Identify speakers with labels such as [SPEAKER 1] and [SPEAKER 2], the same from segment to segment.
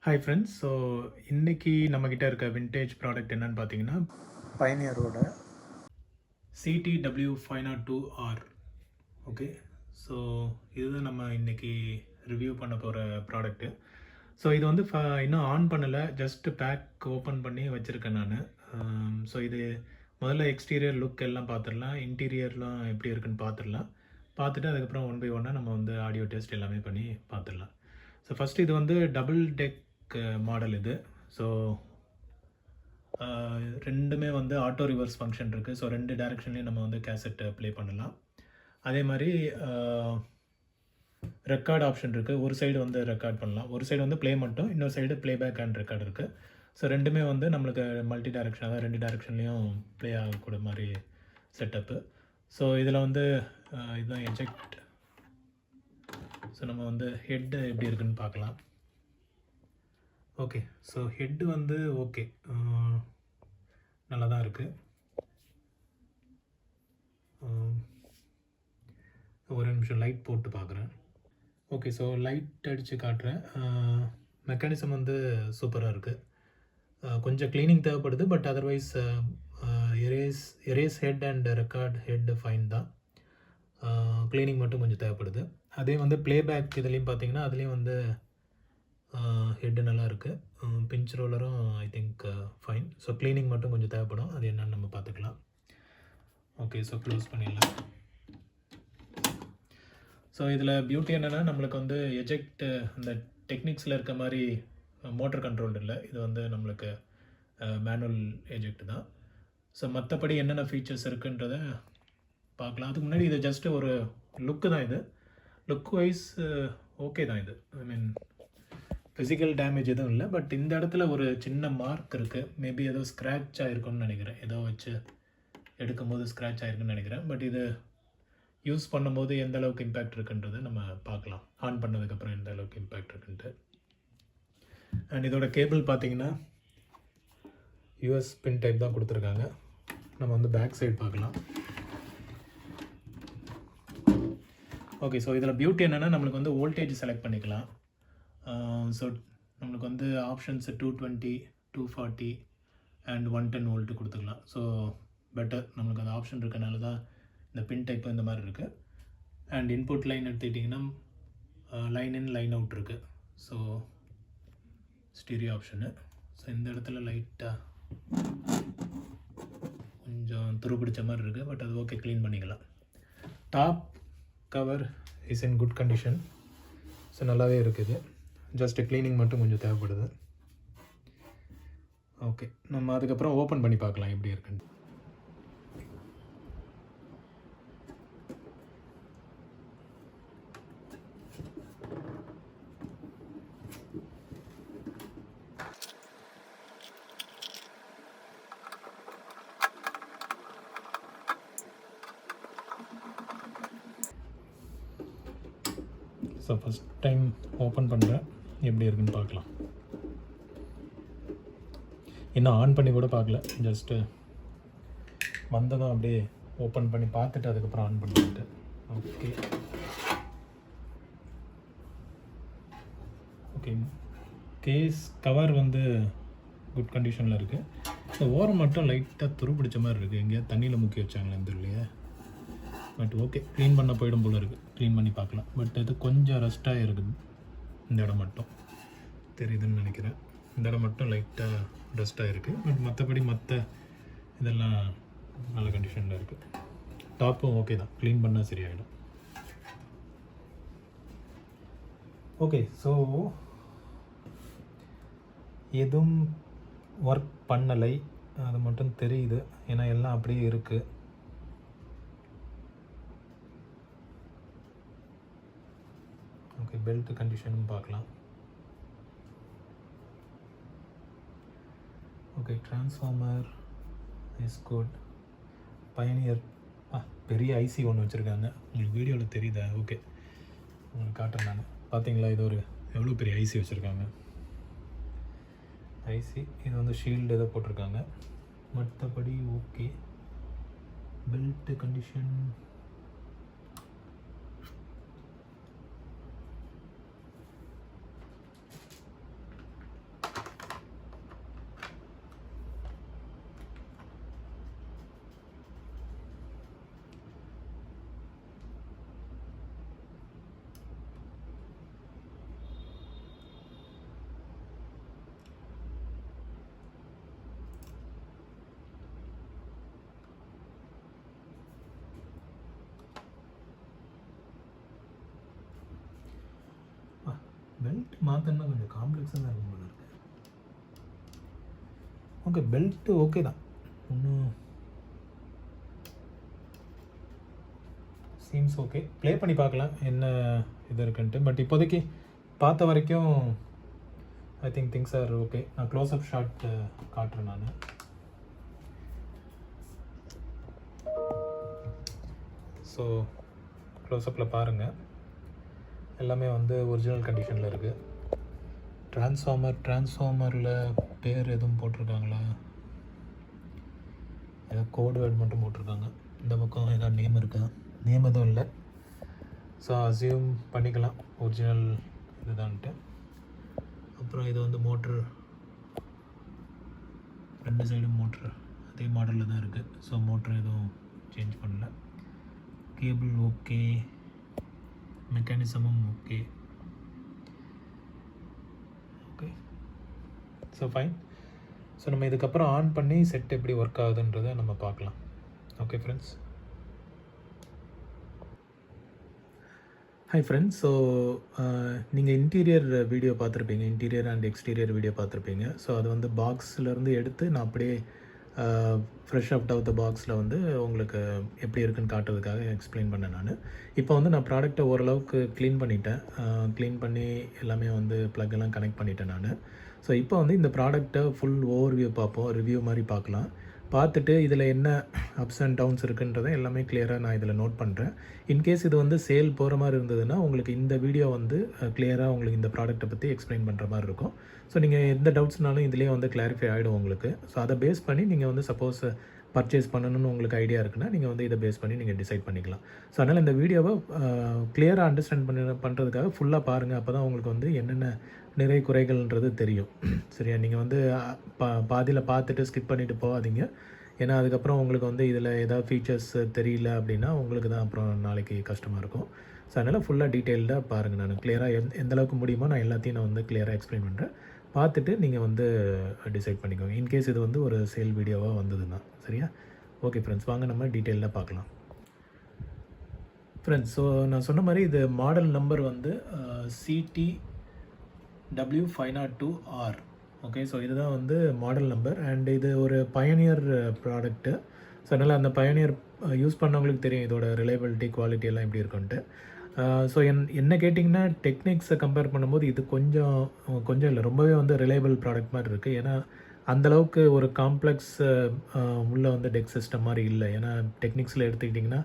[SPEAKER 1] Hi friends. So இன்னைக்கு நம்மக்கிட்ட இருக்க விண்டேஜ் ப்ராடக்ட் என்னன்னு பார்த்தீங்கன்னா, பைனியரோட CTW502R. ஓகே. ஸோ இதுதான் நம்ம இன்னைக்கு ரிவ்யூ பண்ண போகிற ப்ராடக்ட்டு. ஸோ இது வந்து இன்னும் ஆன் பண்ணலை, ஜஸ்ட் பேக் ஓப்பன் பண்ணி வச்சுருக்கேன் நான். ஸோ இது முதல்ல எக்ஸ்டீரியர் லுக் எல்லாம் பார்த்துடலாம், இன்டீரியர்லாம் எப்படி இருக்குன்னு பார்த்துடலாம். பார்த்துட்டு அதுக்கப்புறம் ஒன் பை ஒன்னாக நம்ம வந்து ஆடியோ டெஸ்ட் எல்லாமே பண்ணி பார்த்துடலாம். ஸோ ஃபஸ்ட்டு இது வந்து டபுள் டெக் மாடல் இது. ஸோ ரெண்டுமே வந்து ஆட்டோ ரிவர்ஸ் ஃபங்க்ஷன் இருக்குது. ஸோ ரெண்டு டைரெக்ஷன்லேயும் நம்ம வந்து கேசட்டை ப்ளே பண்ணலாம். அதே மாதிரி ரெக்கார்ட் ஆப்ஷன் இருக்குது. ஒரு சைடு வந்து ரெக்கார்ட் பண்ணலாம், ஒரு சைடு வந்து ப்ளே மட்டும், இன்னொரு சைடு ப்ளேபேக் அண்ட் ரெக்கார்ட் இருக்குது. ஸோ ரெண்டுமே வந்து நம்மளுக்கு மல்டி டைரெக்ஷன், அதாவது ரெண்டு டைரெக்ஷன்லேயும் ப்ளே ஆகக்கூடிய மாதிரி செட்டப்பு. ஸோ இதில் வந்து இதுதான் எஜெக்ட். ஸோ நம்ம வந்து ஹெட்டு எப்படி இருக்குன்னு பார்க்கலாம். ஓகே. ஸோ ஹெட்டு வந்து ஓகே, நல்லா தான் இருக்குது. ஒரு நிமிஷம் லைட் போட்டு பார்க்குறேன். ஓகே. ஸோ லைட் அடித்து காட்டுறேன். மெக்கானிசம் வந்து சூப்பராக இருக்குது. கொஞ்சம் க்ளீனிங் தேவைப்படுது, but otherwise erase head and record head fine தான். க்ளீனிங் மட்டும் கொஞ்சம் தேவைப்படுது. அதே வந்து ப்ளேபேக் இதுலேயும் பார்த்தீங்கன்னா அதுலேயும் வந்து ஹெட்டு நல்லா இருக்குது. பிஞ்ச் ரோலரும் I think fine. So cleaning மட்டும் கொஞ்சம் தேவைப்படும், அது என்னன்னு நம்ம பார்த்துக்கலாம். ஓகே. ஸோ க்ளோஸ் பண்ணிடலாம். ஸோ இதில் பியூட்டி என்னென்னா, நம்மளுக்கு வந்து எஜெக்ட் அந்த டெக்னிக்ஸில் இருக்க மாதிரி மோட்டர் கண்ட்ரோல் இல்லை. இது வந்து நம்மளுக்கு மேனுவல் எஜெக்ட் தான். ஸோ மற்றபடி என்னென்ன ஃபீச்சர்ஸ் இருக்குன்றத பார்க்கலாம். அதுக்கு முன்னாடி இது ஜஸ்ட்டு ஒரு லுக்கு தான். இது லுக் வைஸ் ஓகே தான். இது ஐ மீன் ஃபிசிக்கல் டேமேஜ் எதுவும் இல்லை, பட் இந்த இடத்துல ஒரு சின்ன மார்க் இருக்குது. மேபி ஏதோ ஸ்க்ராட்ச் ஆகிருக்குன்னு நினைக்கிறேன், ஏதோ வச்சு எடுக்கும்போது ஸ்க்ராட்ச் ஆகிருக்குன்னு நினைக்கிறேன். பட் இது யூஸ் பண்ணும்போது எந்த அளவுக்கு இம்பேக்ட் இருக்குன்றதை நம்ம பார்க்கலாம், ஆன் பண்ணதுக்கப்புறம் எந்த அளவுக்கு இம்பேக்ட் இருக்குன்ட்டு. அண்ட் இதோட கேபிள் பார்த்தீங்கன்னா யூஎஸ் பின் டைப் தான் கொடுத்துருக்காங்க. நம்ம வந்து பேக் சைடு பார்க்கலாம். ஓகே. ஸோ இதில் பியூட்டி என்னென்னா, நம்மளுக்கு வந்து வோல்டேஜ் செலக்ட் பண்ணிக்கலாம். ஸோ நம்மளுக்கு வந்து ஆப்ஷன்ஸ் 220, 240 அண்ட் 110 வோல்ட்டு கொடுத்துக்கலாம். ஸோ பெட்டர், நம்மளுக்கு அந்த ஆப்ஷன் இருக்கனால தான் இந்த பின் டைப் இந்த மாதிரி இருக்குது. அண்ட் இன்புட் லைன் எடுத்துக்கிட்டிங்கன்னா லைன் இன் லைன் அவுட் இருக்குது. So stereo option. ஸோ இந்த இடத்துல லைட்டாக கொஞ்சம் துருப்பிடிச்ச மாதிரி இருக்குது, பட் அது ஓகே, க்ளீன் பண்ணிக்கலாம். Top cover is in good condition. So நல்லாவே இருக்குது, ஜஸ்ட்டு க்ளீனிங் மட்டும் கொஞ்சம் தேவைப்படுது. ஓகே. நம்ம அதுக்கப்புறம் ஓப்பன் பண்ணி பார்க்கலாம் எப்படி இருக்குன்னு. ஸோ ஃபஸ்ட் டைம் ஓப்பன் பண்ணுறேன், எப்படி இருக்குன்னு பார்க்கலாம். இன்னும் ஆன் பண்ணி கூட பார்க்கல, ஜஸ்ட்டு வந்ததும் அப்படியே ஓப்பன் பண்ணி பார்த்துட்டு அதுக்கப்புறம் ஆன் பண்ணிட்டு. ஓகே. ஓகே. கேஸ் கவர் வந்து குட் கண்டிஷனில் இருக்குது. இந்த ஓரம் மட்டும் லைட்டாக துருப்பிடிச்ச மாதிரி இருக்குது, எங்கேயாவது தண்ணியில் முக்கி வச்சாங்களேன்னு தெரியலையே. பட் ஓகே, க்ளீன் பண்ண போயிடும் போல் இருக்குது, க்ளீன் பண்ணி பார்க்கலாம். பட் இது கொஞ்சம் ரஸ்ட்டாக இருக்குது, இந்த இடம் மட்டும் தெரியுதுன்னு நினைக்கிறேன். இந்த இடம் மட்டும் லைட்டாக டஸ்ட்டாக இருக்குது, பட் மற்றபடி மற்ற இதெல்லாம் நல்ல கண்டிஷனில் இருக்குது. டாப்பும் ஓகே தான், க்ளீன் பண்ணால் சரியாயிடும். ஓகே. ஸோ எதுவும் ஒர்க் பண்ணலை, அது மட்டும் தெரியுது, ஏன்னா எல்லாம் அப்படியே இருக்குது. ஓகே. பெல்ட் கண்டிஷனும் பார்க்கலாம். Okay. Transformer is good. Pioneer பெரிய ஐசி ஒன்று வச்சுருக்காங்க, உங்களுக்கு வீடியோவில் தெரியுதா? ஓகே, உங்களுக்கு காட்டுறேன் நான். பார்த்தீங்களா, இது ஒரு எவ்வளோ பெரிய ஐசி வச்சுருக்காங்க. ஐசி இது வந்து ஷீல்டு எதோ போட்டிருக்காங்க, மற்றபடி ஓகே. பெல்ட் கண்டிஷன் பெல்ட் மாற்றணும்னா கொஞ்சம் காம்ப்ளெக்ஸாக தான் இருக்கும் போல இருக்குது. ஓகே, பெல்ட்டு ஓகே தான், ஒன்றும் சீம்ஸ் ஓகே. ப்ளே பண்ணி பார்க்கலாம் என்ன இது இருக்குன்ட்டு. பட் இப்போதைக்கு பார்த்த வரைக்கும் I think things are okay. நான் க்ளோஸ்அப் ஷாட் காட்டுறேன் நான். ஸோ க்ளோஸ்அப்பில் பாருங்கள், எல்லாமே வந்து ஒரிஜினல் கண்டிஷனில் இருக்குது. ட்ரான்ஸ்ஃபார்மரில் பேர் எதுவும் போட்டிருக்காங்களா? ஏதோ கோட் வேர்டு மட்டும் போட்டிருக்காங்க. இந்த பக்கம் ஏதாவது நேம் இருக்கா? நேம் எதுவும் இல்லை. ஸோ அசியூம் பண்ணிக்கலாம் ஒரிஜினல் இதுதான்ட்டு. அப்புறம் இது வந்து மோட்ரு, 2 சைடும் மோட்ரு அதே மாடலில் தான் இருக்குது. ஸோ மோட்ரு எதுவும் சேஞ்ச் பண்ணல. கேபிள் ஓகே, மெக்கானிசமும் okay. Okay, so fine. So நம்ம இதுக்கப்புறம் ஆன் பண்ணி செட் எப்படி ஒர்க் ஆகுதுன்றதை நம்ம பார்க்கலாம். Okay friends. Hi friends. So நீங்கள் இன்டீரியர் வீடியோ பார்த்துருப்பீங்க, இன்டீரியர் அண்ட் எக்ஸ்டீரியர் வீடியோ பார்த்துருப்பீங்க. ஸோ அது வந்து பாக்ஸ்லேருந்து எடுத்து நான் அப்படியே ஃப்ரெஷ் அவுட் ஆஃப் த பாக்ஸில் வந்து உங்களுக்கு எப்படி இருக்குன்னு காட்டுறதுக்காக எக்ஸ்பிளைன் பண்ணேன் நான். இப்போ வந்து நான் ப்ராடக்ட்டை ஓரளவுக்கு க்ளீன் பண்ணிட்டேன். க்ளீன் பண்ணி எல்லாமே வந்து ப்ளக் எல்லாம் கனெக்ட் பண்ணிட்டேன் நான். ஸோ இப்போ வந்து இந்த ப்ராடக்ட்டை ஃபுல் ஓவர்வியூ பார்ப்போம், ரிவ்யூ மாதிரி பார்க்கலாம். பார்த்துட்டு இதில் என்ன அப்ஸ் அண்ட் டவுன்ஸ் இருக்குன்றதை எல்லாமே கிளியராக நான் இதில் நோட் பண்ணுறேன். இன்கேஸ் இது வந்து சேல் போகிற மாதிரி இருந்ததுன்னா உங்களுக்கு இந்த வீடியோ வந்து கிளியராக உங்களுக்கு இந்த ப்ராடக்ட்டை பற்றி எக்ஸ்பிளைன் பண்ணுற மாதிரி இருக்கும். ஸோ நீங்கள் எந்த டவுட்ஸ்னாலும் இதிலே வந்து கிளாரிஃபை ஆகிடும் உங்களுக்கு. ஸோ அதை பேஸ் பண்ணி நீங்கள் வந்து சப்போஸ் பர்ச்சேஸ் பண்ணணும்னு உங்களுக்கு ஐடியா இருக்குன்னா நீங்கள் வந்து இதை பேஸ் பண்ணி நீங்கள் டிசைட் பண்ணிக்கலாம். ஸோ அதனால் இந்த வீடியோவை கிளியராக அண்டர்ஸ்டாண்ட் பண்ணுறதுக்காக ஃபுல்லாக பாருங்கள். அப்போ தான் உங்களுக்கு வந்து என்னென்ன நிறை குறைகள்ன்றது தெரியும். சரியா? நீங்கள் வந்து பாதியில் பார்த்துட்டு ஸ்கிப் பண்ணிவிட்டு போகாதீங்க. ஏன்னா அதுக்கப்புறம் உங்களுக்கு வந்து இதில் ஏதாவது ஃபீச்சர்ஸ் தெரியல அப்படின்னா உங்களுக்கு தான் அப்புறம் நாளைக்கு கஷ்டமாக இருக்கும். ஸோ அதனால் ஃபுல்லாக டீட்டெயில்டாக பாருங்கள். நான் கிளியராக எந்தளவுக்கு முடியுமோ நான் எல்லாத்தையும் நான் வந்து கிளியராக எக்ஸ்பிளைன் பண்ணுறேன். பார்த்துட்டு நீங்கள் வந்து டிசைட் பண்ணிக்கோங்க, இன்கேஸ் இது வந்து ஒரு சேல் வீடியோவாக வந்ததுன்னா. சரியா? ஓகே ஃப்ரெண்ட்ஸ், வாங்க நம்ம டீட்டெயிலாக பார்க்கலாம். ஃப்ரெண்ட்ஸ், ஸோ நான் சொன்ன மாதிரி இது மாடல் நம்பர் வந்து CTW502R. ஓகே, ஸோ இதுதான் வந்து மாடல் நம்பர். அண்ட் இது ஒரு பயனியர் ப்ராடக்ட்டு. ஸோ அதனால் அந்த பயனியர் யூஸ் பண்ணவங்களுக்கு தெரியும் இதோட ரிலையபிலிட்டி, குவாலிட்டி எல்லாம் எப்படி இருக்குன்ட்டு. ஸோ என்ன கேட்டிங்கன்னா டெக்னிக்ஸை கம்பேர் பண்ணும்போது இது கொஞ்சம் இல்லை, ரொம்பவே வந்து ரிலையபிள் ப்ராடக்ட் மாதிரி இருக்குது. ஏன்னா அந்தளவுக்கு ஒரு காம்ப்ளெக்ஸ் உள்ள வந்து டெக் சிஸ்டம் மாதிரி இல்லை. ஏன்னா டெக்னிக்ஸில் எடுத்துக்கிட்டிங்கன்னா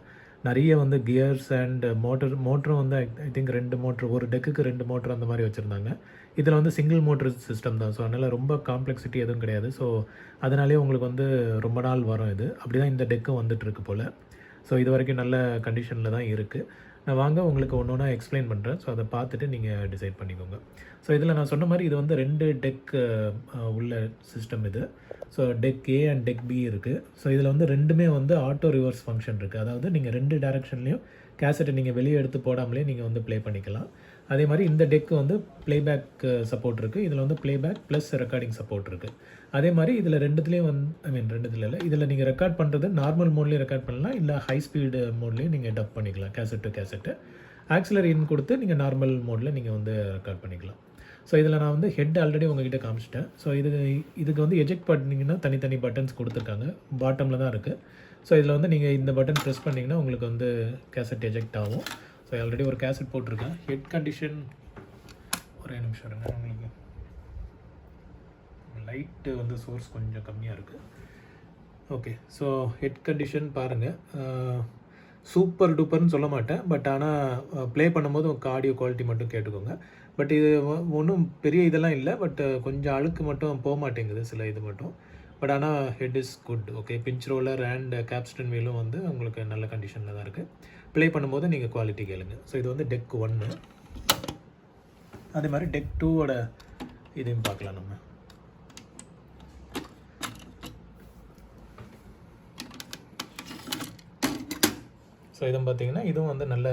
[SPEAKER 1] நிறைய வந்து கியர்ஸ் அண்ட் மோட்டரும் வந்து ஐ திங்க் 2 மோட்ரு, ஒரு டெக்குக்கு 2 மோட்ரு அந்த மாதிரி வச்சுருந்தாங்க. இதில் வந்து சிங்கிள் மோட்ரு சிஸ்டம் தான். ஸோ அதனால் ரொம்ப காம்ப்ளெக்சிட்டி எதுவும் கிடையாது. ஸோ அதனாலே உங்களுக்கு வந்து ரொம்ப நாள் வரும் இது. அப்படி தான் இந்த டெக்கும் வந்துட்டுருக்கு போல். ஸோ இது வரைக்கும் நல்ல கண்டிஷனில் தான் இருக்குது. நான் வாங்க உங்களுக்கு ஒன்று ஒன்றா எக்ஸ்பிளைன் பண்ணுறேன். ஸோ அதை பார்த்துட்டு நீங்கள் டிசைட் பண்ணிக்கோங்க. ஸோ இதில் நான் சொன்ன மாதிரி இது வந்து 2 டெக் உள்ள சிஸ்டம் இது. So deck A and deck B இருக்குது. ஸோ இதில் வந்து ரெண்டுமே வந்து ஆட்டோ ரிவர்ஸ் ஃபங்க்ஷன் இருக்குது. அதாவது நீங்கள் 2 டேரெக்ஷன்லேயும் கேசட்டை நீங்கள் வெளியே எடுத்து போடாமலே நீங்கள் வந்து ப்ளே பண்ணிக்கலாம். அதே மாதிரி இந்த டெக்கு வந்து ப்ளேபேக் சப்போர்ட் இருக்குது. இதில் வந்து ப்ளேபேக் ப்ளஸ் ரெக்கார்டிங் சப்போர்ட் இருக்குது. அதே மாதிரி இதில் ரெண்டுத்துலேயும் ரெண்டுத்துல இல்லை, இதில் நீங்கள் ரெக்கார்ட் பண்ணுறது நார்மல் மோட்லேயும் ரெக்கார்ட் பண்ணலாம், இல்லை ஹை ஸ்பீடு மோட்லேயும் நீங்கள் டப் பண்ணிக்கலாம். கேசட் டு கேசட்டு ஆக்சிலரி இன் கொடுத்து நீங்கள் நார்மல் மோடில் நீங்கள் வந்து ரெக்கார்ட் பண்ணிக்கலாம். ஸோ இதில் நான் வந்து ஹெட் ஆல்ரெடி உங்ககிட்ட காமிச்சிட்டேன். ஸோ இதுக்கு வந்து எஜெக்ட் பண்ணிங்கன்னா தனித்தனி பட்டன்ஸ் கொடுத்துருக்காங்க, பாட்டமில் தான் இருக்குது. ஸோ இதில் வந்து நீங்கள் இந்த பட்டன் ப்ரெஸ் பண்ணிங்கன்னா உங்களுக்கு வந்து கேசட் எஜெக்ட் ஆகும். ஸோ ஆல்ரெடி ஒரு கேசட் போட்டிருக்கேன். ஹெட் கண்டிஷன் ஒரே நிமிஷம் இருங்க, உங்களுக்கு லைட்டு வந்து சோர்ஸ் கொஞ்சம் கம்மியாக இருக்குது. ஓகே, ஸோ ஹெட் கண்டிஷன் பாருங்கள். சூப்பர் டூப்பர்னு சொல்ல மாட்டேன், பட் ஆனால் ப்ளே பண்ணும்போது ஆடியோ குவாலிட்டி மட்டும் கேட்டுக்கோங்க. பட் இது ஒன்றும் பெரிய இதெல்லாம் இல்லை, பட் கொஞ்சம் அழுக்கு மட்டும் போக மாட்டேங்குது சில இது மட்டும். பட் ஆனால் head is good. Okay, pinch roller and capstan வீலும் வந்து உங்களுக்கு நல்ல கண்டிஷனில் தான் இருக்குது. ப்ளே பண்ணும்போது நீங்கள் குவாலிட்டி கேளுங்க. ஸோ இது வந்து டெக் 1. அதே மாதிரி டெக் 2ஓட இதையும் பார்க்கலாம் நம்ம. ஸோ இதுவும் பார்த்தீங்கன்னா இதுவும் வந்து நல்ல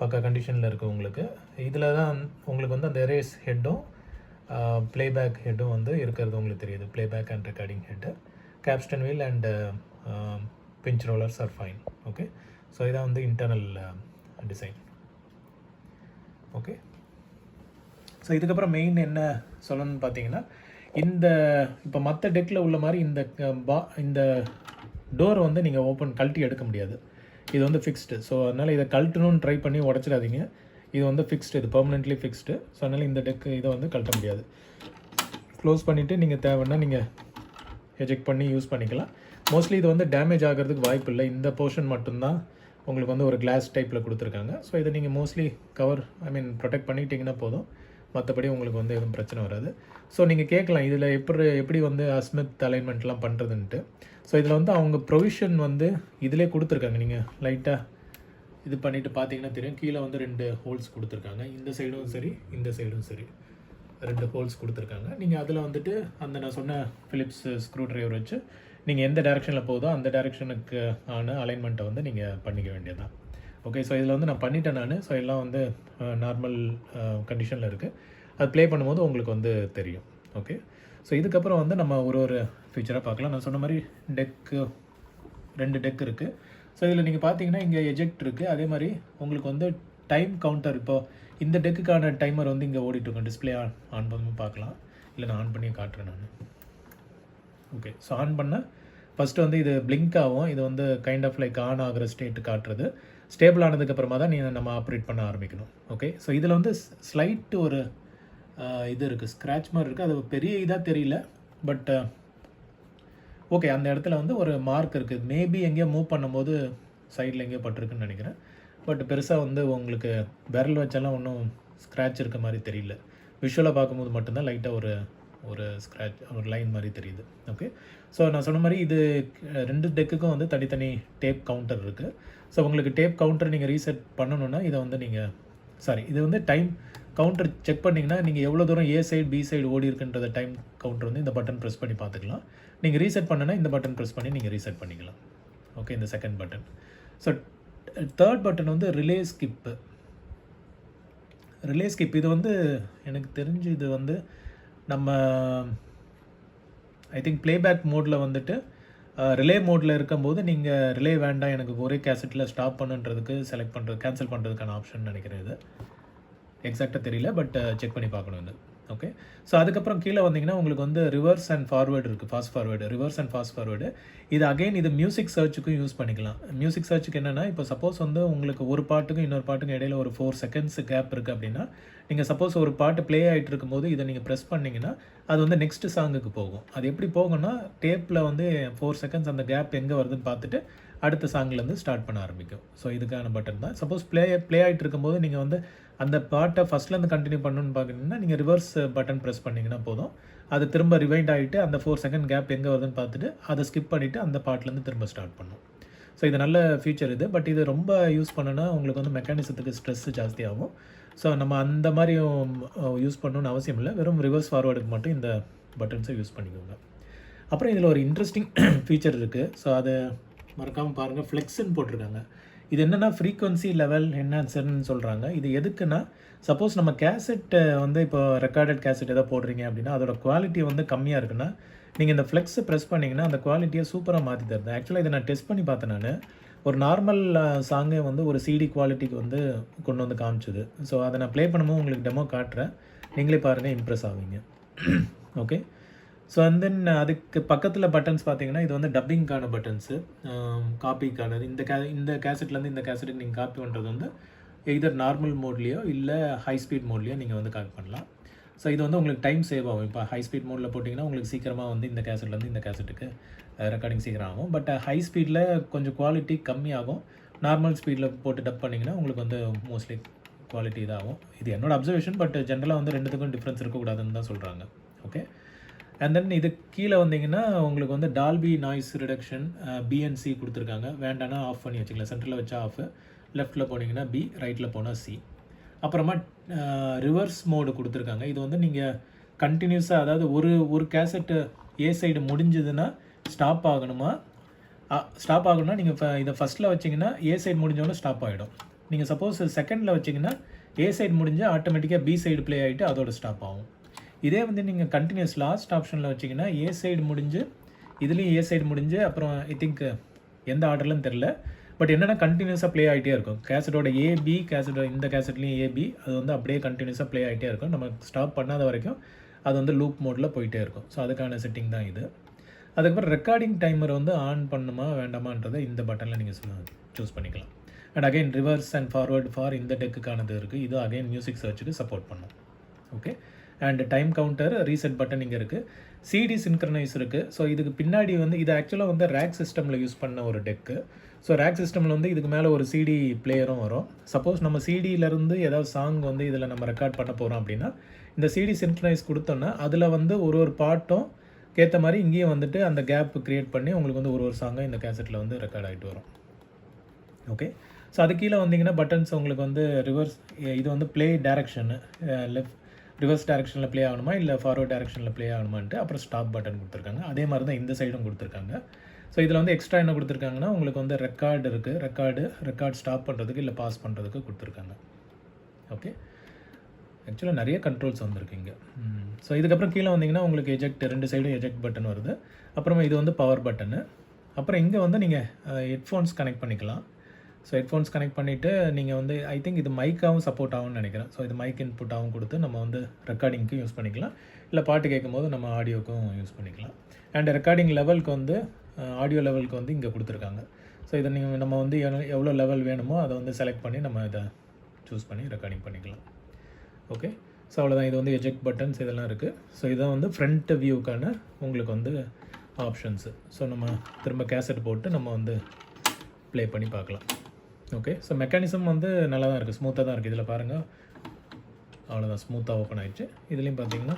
[SPEAKER 1] பக்கா கண்டிஷனில் இருக்குது உங்களுக்கு. இதில் தான் உங்களுக்கு வந்து அந்த எரேஸ் ஹெட்டும் ப்ளேபேக் ஹெட்டும் வந்து இருக்கிறது உங்களுக்கு தெரியுது. Playback and recording head, capstan wheel and pinch rollers are fine. Okay, so இதான் வந்து இன்டர்னல் டிசைன். ஓகே, ஸோ இதுக்கப்புறம் மெயின் என்ன சொல்லணும்னு பார்த்தீங்கன்னா, இந்த இப்போ மற்ற டெக்கில் உள்ள மாதிரி இந்த டோரை வந்து நீங்கள் கழட்டி எடுக்க முடியாது. இது வந்து ஃபிக்ஸ்டு. ஸோ அதனால் இதை கழட்டணும்னு ட்ரை பண்ணி உடச்சிடாதீங்க. இது வந்து ஃபிக்ஸ்டு, இது பெர்மனெண்ட்லி ஃபிக்ஸ்டு. ஸோ அதனால் இந்த டெக்கு இதை வந்து கழட்ட முடியாது. க்ளோஸ் பண்ணிவிட்டு நீங்கள் தேவைன்னா நீங்கள் எஜெக்ட் பண்ணி யூஸ் பண்ணிக்கலாம். மோஸ்ட்லி இது வந்து டேமேஜ் ஆகிறதுக்கு வாய்ப்பு இல்லை. இந்த போர்ஷன் மட்டும்தான் உங்களுக்கு வந்து ஒரு கிளாஸ் டைப்பில் கொடுத்துருக்காங்க. ஸோ இதை நீங்கள் மோஸ்ட்லி ப்ரொடெக்ட் பண்ணிக்கிட்டிங்கன்னா போதும். மற்றபடி உங்களுக்கு வந்து எதுவும் பிரச்சனை வராது. ஸோ நீங்கள் கேட்கலாம் இதில் எப்படி வந்து அஸ்மித் அலைன்மெண்ட்லாம் பண்ணுறதுன்ட்டு. ஸோ இதில் வந்து அவங்க ப்ரொவிஷன் வந்து இதிலே கொடுத்துருக்காங்க. நீங்கள் லைட்டாக இது பண்ணிவிட்டு பார்த்தீங்கன்னா தெரியும், கீழே வந்து 2 ஹோல்ஸ் கொடுத்துருக்காங்க. இந்த சைடும் சரி, இந்த சைடும் சரி, 2 ஹோல்ஸ் கொடுத்துருக்காங்க. நீங்கள் அதில் வந்துட்டு நான் சொன்ன ஃபிலிப்ஸ் ஸ்க்ரூ ட்ரைவர் வச்சு நீங்கள் எந்த டேரெக்ஷனில் போகுதோ அந்த டேரெக்ஷனுக்கு ஆன அலைன்மெண்ட்டை வந்து நீங்கள் பண்ணிக்க வேண்டியதான். ஓகே, ஸோ இதில் வந்து நான் பண்ணிட்டேன் நான். ஸோ எல்லாம் வந்து நார்மல் கண்டிஷனில் இருக்குது. அது ப்ளே பண்ணும்போது உங்களுக்கு வந்து தெரியும். ஓகே, ஸோ இதுக்கப்புறம் வந்து நம்ம ஒரு ஃபீச்சராக பார்க்கலாம். நான் சொன்ன மாதிரி 2 டெக் இருக்குது. ஸோ இதில் நீங்கள் பார்த்தீங்கன்னா இங்கே எஜெக்ட் இருக்குது. அதே மாதிரி உங்களுக்கு வந்து டைம் கவுண்டர், இப்போது இந்த டெக்குக்கான டைமர் வந்து இங்கே ஓடிட்டுருக்கோம். டிஸ்பிளே ஆன் பண்ணி பார்க்கலாம். இல்லை நான் ஆன் பண்ணி காட்டுறேன் நான். ஓகே, ஸோ ஆன் பண்ணால் ஃபஸ்ட்டு வந்து இது பிளிங்க் ஆகும். இது வந்து கைண்ட் ஆஃப் லைக் ஆன் ஆகிற ஸ்டேட்டு காட்டுறது. ஸ்டேபிள் ஆனதுக்கப்புறமா தான் நம்ம ஆப்ரேட் பண்ண ஆரம்பிக்கணும். ஓகே, ஸோ இதில் வந்து ஸ்லைட்டு ஒரு இது இருக்குது, ஸ்க்ராட்ச் மாதிரி இருக்குது. அது பெரிய இதாக தெரியல, பட் ஓகே, அந்த இடத்துல வந்து ஒரு மார்க் இருக்குது. மேபி எங்கேயோ மூவ் பண்ணும்போது சைடில் எங்கேயோ பட்டிருக்குன்னு நினைக்கிறேன். பட் பெருசாக வந்து உங்களுக்கு விரல் வச்செல்லாம் ஒன்றும் ஸ்க்ராட்ச் இருக்க மாதிரி தெரியல. விஷுவலாக பார்க்கும்போது மட்டும்தான் லைட்டாக ஒரு ஸ்க்ராட்ச், ஒரு லைன் மாதிரி தெரியுது. ஓகே, ஸோ நான் சொன்ன மாதிரி இது 2 டெக்குக்கும் வந்து தனித்தனி டேப் கவுண்டர் இருக்குது. ஸோ உங்களுக்கு டேப் கவுண்டர் நீங்கள் ரீசெட் பண்ணணுன்னா இதை வந்து இது வந்து டைம் கவுண்டர் செக் பண்ணிங்கன்னா நீங்கள் எவ்வளோ தூரம் ஏ சைடு பி சைடு ஓடி இருக்குன்றத டைம் கவுண்டர் வந்து இந்த பட்டன் ப்ரெஸ் பண்ணி பார்த்துக்கலாம். நீங்கள் ரீசெட் பண்ணுன்னா இந்த பட்டன் ப்ரெஸ் பண்ணி நீங்கள் ரீசெட் பண்ணிக்கலாம். ஓகே, இந்த second button. So third button வந்து ரிலே ஸ்கிப்பு. இது வந்து எனக்கு தெரிஞ்சு இது வந்து நம்ம ஐ திங்க் ப்ளேபேக் மோடில் வந்துட்டு ரிலே மோடில் இருக்கும்போது நீங்கள் ரிலே வேண்டாம் எனக்கு ஒரே கேசட்டில் ஸ்டாப் பண்ணுன்றதுக்கு கேன்சல் பண்ணுறதுக்கான ஆப்ஷன் நினைக்கிறேன். இது எக்ஸாக்டாக தெரியல, பட் செக் பண்ணி பார்க்கணும் இது. ஓகே, ஸோ அதுக்கப்புறம் கீழே வந்தீங்கன்னா உங்களுக்கு வந்து ரிவர்ஸ் அண்ட் ஃபார்வேர்டு இருக்குது. Fast forward, reverse and fast forward. இது அகைன் இது மியூசிக் சர்ச்சுக்கும் யூஸ் பண்ணிக்கலாம். மியூசிக் சர்ச்சுக்கு என்னென்னா, இப்போ சப்போஸ் வந்து உங்களுக்கு ஒரு பாட்டுக்கும் இன்னொரு பாட்டுக்கும் இடையில ஒரு 4 செகண்ட்ஸ் கேப் இருக்குது அப்படின்னா, நீங்கள் சப்போஸ் ஒரு பாட்டு ப்ளே ஆகிட்டு இருக்கும்போது இதை நீங்கள் ப்ரெஸ் பண்ணிங்கன்னா அது வந்து நெக்ஸ்ட்டு சாங்குக்கு போகும். அது எப்படி போகும்னா, டேப்பில் வந்து 4 செகண்ட்ஸ் அந்த கேப் எங்கே வருதுன்னு பார்த்துட்டு அடுத்த சாங்லேருந்து ஸ்டார்ட் பண்ண ஆரம்பிக்கும். ஸோ இதுக்கான பட்டன் தான். சப்போஸ் ப்ளே ஆகிட்டு இருக்கும்போது நீங்கள் வந்து அந்த பாட்டை ஃபஸ்ட்லேருந்து கண்டினியூ பண்ணணுன்னு பார்க்குறீங்கன்னா நீங்கள் ரிவர்ஸ் பட்டன் ப்ரெஸ் பண்ணிங்கன்னா போதும். அது திரும்ப ரிவைண்ட் ஆகிட்டு அந்த 4 செகண்ட் கேப் எங்கே வருதுன்னு பார்த்துட்டு அதை ஸ்கிப் பண்ணிவிட்டு அந்த பாட்டிலேருந்து திரும்ப ஸ்டார்ட் பண்ணும். ஸோ இது நல்ல ஃபீச்சர் இது. பட் இது ரொம்ப யூஸ் பண்ணுன்னா உங்களுக்கு வந்து மெக்கானிசத்துக்கு ஸ்ட்ரெஸ்ஸு ஜாஸ்தியாகும். ஸோ நம்ம அந்த மாதிரியும் யூஸ் பண்ணணுன்னு அவசியம் இல்லை. வெறும் ரிவர்ஸ் ஃபார்வேர்டுக்கு மட்டும் இந்த பட்டன்ஸை யூஸ் பண்ணிக்கோங்க. அப்புறம் இதில் ஒரு இன்ட்ரெஸ்டிங் ஃபீச்சர் இருக்குது. ஸோ அதை மறக்காமல் பாருங்கள். ஃப்ளெக்ஸ்ன்னு போட்டிருக்காங்க. இது என்னென்னா ஃப்ரீக்வன்சி லெவல் என்ஹான்சர்னு சொல்கிறாங்க. இது எதுக்குன்னா, சப்போஸ் நம்ம கேசட்டை வந்து இப்போ ரெக்கார்டட் கேசட் எதாவது போடுறீங்க அப்படின்னா அதோட குவாலிட்டி வந்து கம்மியாக இருக்குன்னா நீங்கள் இந்த ஃப்ளெக்ஸை ப்ரெஸ் பண்ணிங்கன்னா அந்த குவாலிட்டியை சூப்பராக மாற்றி தருது. ஆக்சுவலாக இதை நான் டெஸ்ட் பண்ணி பார்த்தேன். நான் ஒரு நார்மல் சாங்கை வந்து ஒரு சிடி குவாலிட்டிக்கு வந்து கொண்டு வந்து காமிச்சுது. ஸோ அதை நான் ப்ளே பண்ணும்போது உங்களுக்கு டெமோ காட்டுறேன். நீங்களே பாருங்கள், இம்ப்ரெஸ் ஆவீங்க. ஓகே, ஸோ அண்ட் தென் அதுக்கு பக்கத்தில் பட்டன்ஸ் பார்த்தீங்கன்னா இது வந்து டப்பிங்க்கான பட்டன்ஸு, காப்பிக்கானது. இந்த கேசட்லேருந்து இந்த கேசட்டுக்கு நீங்கள் காப்பி பண்ணுறது வந்து எய்தர் நார்மல் மோட்லேயோ இல்லை ஹை ஸ்பீட் மோட்லேயோ நீங்கள் வந்து காப்பி பண்ணலாம். ஸோ இது வந்து உங்களுக்கு டைம் சேவ் ஆகும். இப்போ ஹை ஸ்பீட் மோடில் போட்டிங்கன்னா உங்களுக்கு சீக்கிரமாக வந்து இந்த கேசட்லேருந்து இந்த கேசட்டுக்கு ரெக்கார்டிங் சீக்கிரம் ஆகும். பட் ஹை ஸ்பீடில் கொஞ்சம் குவாலிட்டி கம்மியாகும். நார்மல் ஸ்பீடில் போட்டு டப் பண்ணிங்கன்னா உங்களுக்கு வந்து மோஸ்ட்லி குவாலிட்டி இதாகும். இது என்னோட அப்சர்வேஷன். பட் ஜென்ரலாக வந்து ரெண்டுத்துக்கும் டிஃப்ரென்ஸ் இருக்கக்கூடாதுன்னு தான் சொல்கிறாங்க. ஓகே, அண்ட் தென் இது கீழே வந்தீங்கன்னா உங்களுக்கு வந்து டால்பி நாய்ஸ் ரிடக்ஷன் பிஎன்சி கொடுத்துருக்காங்க. வேண்டானா ஆஃப் பண்ணி வச்சுக்கலாம். சென்டரில் வச்சா ஆஃப், லெஃப்ட்டில் போனீங்கன்னா பி, ரைட்டில் போனால் சி. அப்புறமா ரிவர்ஸ் மோடு கொடுத்துருக்காங்க. இது வந்து நீங்கள் கண்டினியூஸாக, அதாவது ஒரு கேசட்டு ஏ சைடு முடிஞ்சதுன்னா ஸ்டாப் ஆகணுமா, ஸ்டாப் ஆகணும்னா நீங்கள் இதை ஃபஸ்ட்டில் வச்சிங்கன்னா ஏ சைடு முடிஞ்சோடனே ஸ்டாப் ஆகிடும். நீங்கள் சப்போஸ் செகண்டில் வச்சிங்கன்னா ஏ சைடு முடிஞ்சு ஆட்டோமேட்டிக்காக பி சைடு ப்ளே ஆகிட்டு அதோட ஸ்டாப் ஆகும். இதே வந்து நீங்கள் கண்டினியூஸ் லாஸ்ட் ஆப்ஷனில் வச்சிங்கன்னா ஏ சைடு முடிஞ்சு இதுலேயும் ஏ சைடு முடிஞ்சு அப்புறம் ஐ திங்க் எந்த ஆர்டர்லன்னு தெரில, பட் என்னென்னா கண்டினியூஸாக ப்ளே ஆகிட்டே இருக்கும். கேசட்டோட ஏபி, கேசட்டோட இந்த கேசட்லேயும் ஏபி அது வந்து அப்படியே கண்டினியூஸாக ப்ளே ஆகிட்டே இருக்கும். நம்ம ஸ்டாப் பண்ணாத வரைக்கும் அது வந்து லூப் மோடில் போயிட்டே இருக்கும். ஸோ அதுக்கான செட்டிங் தான் இது. அதுக்கப்புறம் ரெக்கார்டிங் டைமர் வந்து ஆன் பண்ணுமா வேண்டாமான்றதை இந்த பட்டனில் நீங்கள் சூஸ் பண்ணிக்கலாம். And again reverse and forward for இந்த டெக்குக்கானது இருக்குது. இது அகைன் மியூசிக் சர்ச்சுக்கு சப்போர்ட் பண்ணும். Okay. And time counter reset button இங்கே இருக்குது. சிடி சின்க்ரனைஸ் இருக்குது. ஸோ இதுக்கு பின்னாடி வந்து இது ஆக்சுவலாக வந்து ரேக் சிஸ்டமில் யூஸ் பண்ண ஒரு டெக்கு. ஸோ ரேக் சிஸ்டமில் வந்து இதுக்கு மேலே ஒரு சிடி பிளேயரும் வரும். சப்போஸ் நம்ம சிடியிலேருந்து ஏதாவது சாங் வந்து இதில் நம்ம ரெக்கார்ட் பண்ண போகிறோம் அப்படின்னா இந்த சிடி சின்க்ரனைஸ் கொடுத்தோன்னா அதில் வந்து ஒரு பாட்டும் ஏற்ற மாதிரி இங்கேயும் வந்துட்டு அந்த கேப் க்ரியேட் பண்ணி உங்களுக்கு வந்து ஒரு சாங்காக இந்த கேசட்டில் வந்து ரெக்கார்ட் ஆகிட்டு வரும். ஓகே. ஸோ அது கீழே வந்தீங்கன்னா பட்டன்ஸ் உங்களுக்கு வந்து ரிவர்ஸ், இது வந்து ப்ளே டேரெக்ஷனு, ரிவர்ஸ் டேரெக்ஷனில் ப்ளே ஆகணுமா இல்லை ஃபார்வர்ட் டேரெக்ஷனில் ப்ளே ஆகணுமான்ட்டு அப்புறம் ஸ்டாப் பட்டன் கொடுத்துருக்காங்க. அதே மாதிரி தான் இந்த சைடும் கொடுத்துருக்காங்க. ஸோ இதில் வந்து எக்ஸ்ட்ரா என்ன கொடுத்துருக்காங்கன்னா உங்களுக்கு வந்து ரெக்கார்டு இருக்குது, ரெக்கார்ட் ஸ்டாப் பண்ணுறதுக்கு இல்லை பாஸ் பண்ணுறதுக்கு கொடுத்துருக்காங்க. ஓகே. ஆக்சுவலாக நிறைய கண்ட்ரோல்ஸ் வந்துருக்கு இங்கே. ஸோ இதுக்கப்புறம் கீழே வந்தீங்கன்னா உங்களுக்கு எஜெக்ட், 2 சைடும் எஜெக்ட் பட்டன் வருது. அப்புறமா இது வந்து பவர் பட்டனு. அப்புறம் இங்கே வந்து நீங்கள் ஹெட்ஃபோன்ஸ் கனெக்ட் பண்ணிக்கலாம். ஸோ ஹெட்ஃபோன்ஸ் கனெக்ட் பண்ணிவிட்டு நீங்கள் வந்து ஐ திங்க் இது மைக்காகவும் சப்போர்ட் ஆகும்னு நினைக்கிறேன். ஸோ இது மைக் இன்புட்டாகவும் கொடுத்து நம்ம வந்து ரெக்கார்டிங்க்கும் யூஸ் பண்ணிக்கலாம், இல்லை பாட்டு கேட்கும் போது நம்ம ஆடியோக்கும் யூஸ் பண்ணிக்கலாம். அண்ட் ரெக்கார்டிங் லெவலுக்கு வந்து ஆடியோ லெவலுக்கு வந்து இங்கே கொடுத்துருக்காங்க. ஸோ இதை நீங்கள் நம்ம வந்து எவ்வளோ லெவல் வேணுமோ அதை வந்து செலக்ட் பண்ணி நம்ம இதை சூஸ் பண்ணி ரெக்கார்டிங் பண்ணிக்கலாம். ஓகே. ஸோ அவ்வளோதான். இது வந்து எஜெக்ட் பட்டன்ஸ் இதெல்லாம் இருக்குது. ஸோ இதான் வந்து ஃப்ரண்ட் வியூக்கான உங்களுக்கு வந்து ஆப்ஷன்ஸு. ஸோ நம்ம திரும்ப கேசட் போட்டு நம்ம வந்து ப்ளே பண்ணி பார்க்கலாம். ஓகே. ஸோ மெக்கானிசம் வந்து நல்லா தான் இருக்குது, ஸ்மூத்தாக தான் இருக்குது. இதில் பாருங்கள், அவ்வளோதான், ஸ்மூத்தாக ஓப்பன் ஆகிடுச்சு. இதுலேயும் பார்த்தீங்கன்னா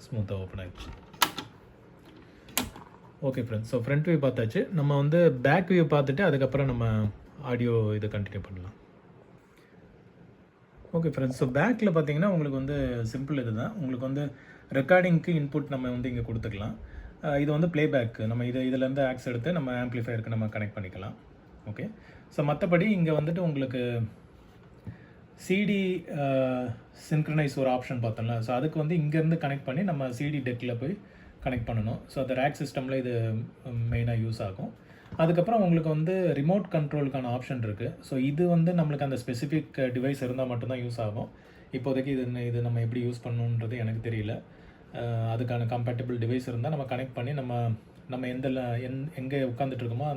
[SPEAKER 1] ஸ்மூத்தாக ஓப்பன் ஆகிடுச்சு. Okay friends. So front view பார்த்தாச்சு. நம்ம வந்து பேக் வியூ பார்த்துட்டு அதுக்கப்புறம் நம்ம ஆடியோ இதை கண்டினியூ பண்ணலாம். Okay friends. ஸோ பேக்கில் பார்த்தீங்கன்னா உங்களுக்கு வந்து சிம்பிள் இது தான். உங்களுக்கு வந்து ரெக்கார்டிங்க்கு இன்புட் நம்ம வந்து இங்கே கொடுத்துக்கலாம். இது வந்து ப்ளேபேக்கு, நம்ம இதிலேருந்து ஆக்ஸ் எடுத்து நம்ம ஆம்ப்ளிஃபையருக்கு நம்ம கனெக்ட் பண்ணிக்கலாம். ஓகே. ஸோ மற்றபடி இங்கே வந்துட்டு உங்களுக்கு சிடி சின்க்ரனைஸ் ஒரு ஆப்ஷன் பார்த்தோம்ல. ஸோ அதுக்கு வந்து இங்கேருந்து கனெக்ட் பண்ணி நம்ம சிடி டெக்கில் போய் கனெக்ட் பண்ணணும். ஸோ அந்த ரேக் சிஸ்டமில் இது மெயினாக யூஸ் ஆகும். அதுக்கப்புறம் உங்களுக்கு வந்து ரிமோட் கண்ட்ரோலுக்கான ஆப்ஷன் இருக்குது. ஸோ இது வந்து நம்மளுக்கு அந்த ஸ்பெசிஃபிக் டிவைஸ் இருந்தால் மட்டும்தான் யூஸ் ஆகும். இப்போதைக்கு இது நம்ம எப்படி யூஸ் பண்ணணுன்றது எனக்கு தெரியல. அதுக்கான கம்பேட்டபிள் டிவைஸ் இருந்தால் நம்ம கனெக்ட் பண்ணி நம்ம எங்கே உட்காந்துட்ருக்கோமோ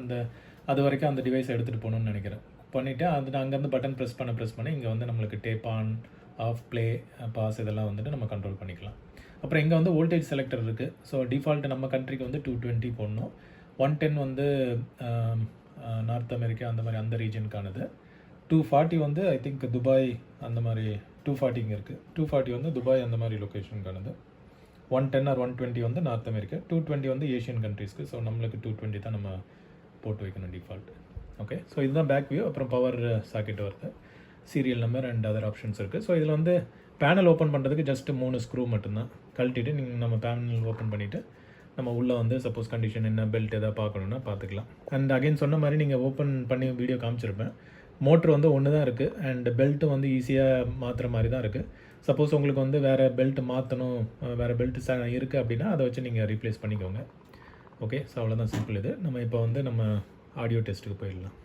[SPEAKER 1] அது வரைக்கும் அந்த டிவைஸை எடுத்துகிட்டு போகணுன்னு நினைக்கிறேன். பண்ணிவிட்டு அங்கேருந்து பட்டன் ப்ரெஸ் பண்ணி இங்கே வந்து நம்மளுக்கு tape on, off, play, pause இதெல்லாம் வந்துட்டு நம்ம கண்ட்ரோல் பண்ணிக்கலாம். அப்புறம் இங்கே வந்து வோல்டேஜ் செலக்டர் இருக்குது. ஸோ டிஃபால்ட் நம்ம கண்ட்ரிக்கு வந்து 220 போடணும். 110 வந்து நார்த் அமெரிக்கா அந்த மாதிரி அந்த ரீஜனுக்கானது. 240 வந்து ஐ திங்க் துபாய் அந்த மாதிரி 240 இங்கே இருக்குது. 240 வந்து துபாய் அந்த மாதிரி லொக்கேஷனுக்கானது. 110 ஆர் 120 வந்து நார்த் அமெரிக்கா. 220 வந்து ஏஷியன் கண்ட்ரீஸ்க்கு. ஸோ நம்மளுக்கு 220 தான் நம்ம போட்டு வைக்கணும் டிஃபால்ட். ஓகே. ஸோ இதுதான் பேக் வியூ. அப்புறம் பவர் சாக்கெட் வருது, serial number and other options இருக்குது. ஸோ இதில் வந்து பேனல் ஓப்பன் பண்ணுறதுக்கு ஜஸ்ட்டு 3 ஸ்க்ரூ மட்டும்தான். கழட்டிட்டு நம்ம பேனல் ஓப்பன் பண்ணிவிட்டு நம்ம உள்ளே வந்து சப்போஸ் கண்டிஷன் என்ன, பெல்ட் எதாவது பார்க்கணுன்னா பார்த்துக்கலாம். அண்ட் அகைன் சொன்ன மாதிரி நீங்கள் ஓப்பன் பண்ணி வீடியோ காமிச்சிருப்பேன். மோட்ரு வந்து ஒன்று தான் இருக்குது அண்ட் பெல்ட்டு வந்து ஈஸியாக மாற்றுற மாதிரி தான் இருக்குது. சப்போஸ் உங்களுக்கு வந்து வேறு பெல்ட் மாற்றணும், வேறு பெல்ட் இருக்குது அப்படின்னா அதை வச்சு நீங்கள் ரீப்ளேஸ் பண்ணிக்கோங்க. ஓகே. ஸோ அவ்வளோதான், சிம்பிள் இது. நம்ம இப்போ வந்து நம்ம ஆடியோ டெஸ்ட்டுக்கு போயிடலாம்.